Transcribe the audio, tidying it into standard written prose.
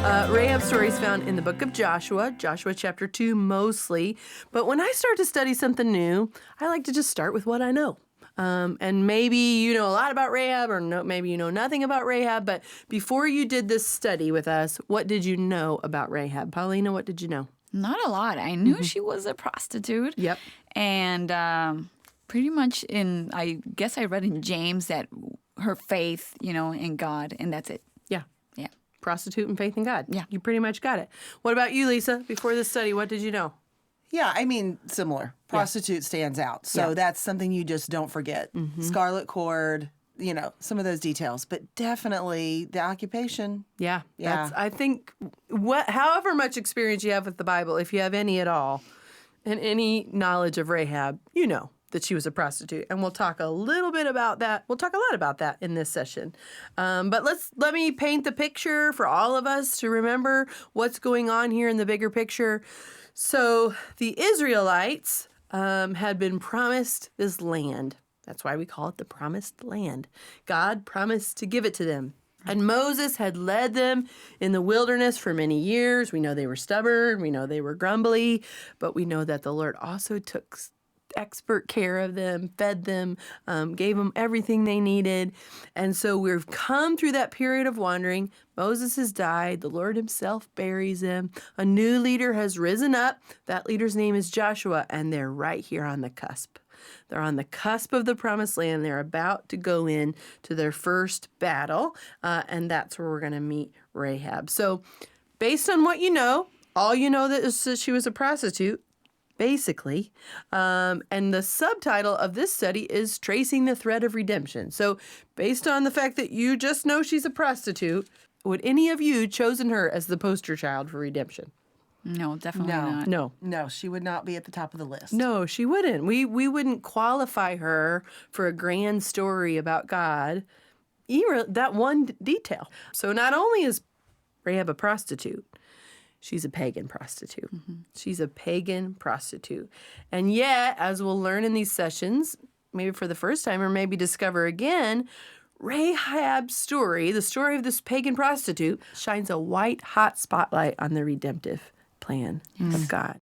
Rahab's story is found in the book of Joshua, Joshua chapter 2 mostly. But when I start to study something new, I like to just start with what I know. And maybe you know a lot about Rahab, or maybe you know nothing about Rahab. But before you did this study with us, what did you know about Rahab? Paulina, what did you know? Not a lot. I knew she was a prostitute. Yep. And pretty much I guess I read in James that her faith, in God, and that's it. Yeah. Yeah. Prostitute and faith in God. Yeah. You pretty much got it. What about you, Lisa? Before this study, what did you know? Yeah, I mean, similar. Prostitute stands out. So that's something you just don't forget. Scarlet cord, some of those details. But definitely the occupation. Yeah. Yeah. I think however much experience you have with the Bible, if you have any at all, and any knowledge of Rahab, you know that she was a prostitute. And we'll talk a little bit about that. We'll talk a lot about that in this session. But let me paint the picture for all of us to remember what's going on here in the bigger picture. So the Israelites had been promised this land. That's why we call it the promised land. God promised to give it to them. And Moses had led them in the wilderness for many years. We know they were stubborn. We know they were grumbly. But we know that the Lord also took expert care of them, fed them, gave them everything they needed. And so we've come through that period of wandering. Moses has died. The Lord himself buries him. A new leader has risen up. That leader's name is Joshua, and they're right here on the cusp. They're on the cusp of the promised land. They're about to go in to their first battle, and that's where we're going to meet Rahab. So based on what you know, all you know is that she was a prostitute, basically. And the subtitle of this study is Tracing the Thread of Redemption. So based on the fact that you just know she's a prostitute, would any of you chosen her as the poster child for redemption? No, definitely not. No, she would not be at the top of the list. No, she wouldn't. We wouldn't qualify her for a grand story about God, even that one detail. So not only is Rahab a prostitute, she's a pagan prostitute. She's a pagan prostitute. And yet, as we'll learn in these sessions, maybe for the first time or maybe discover again, Rahab's story, the story of this pagan prostitute, shines a white-hot spotlight on the redemptive plan of God.